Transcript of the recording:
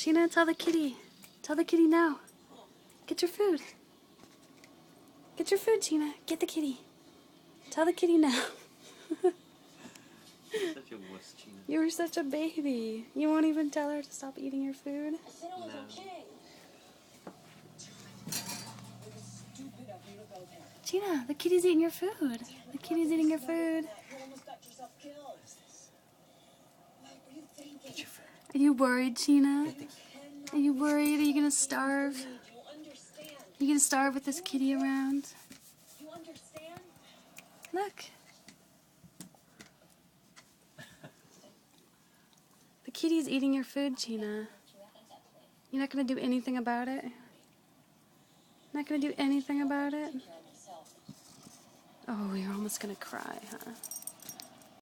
Chena, tell the kitty. Tell the kitty now. Get your food. Get your food, Chena. Get the kitty. Tell the kitty now. You're such a wuss, Chena. You were such a baby. You won't even tell her to stop eating your food? No. Chena, the kitty's eating your food. The kitty's eating your food. Get your food. Are you worried, Chena? Are you worried? Are you gonna starve? Are you gonna starve with this kitty around? Look. The kitty's eating your food, Chena. You're not gonna do anything about it? Not gonna do anything about it? Oh, you're almost gonna cry, huh?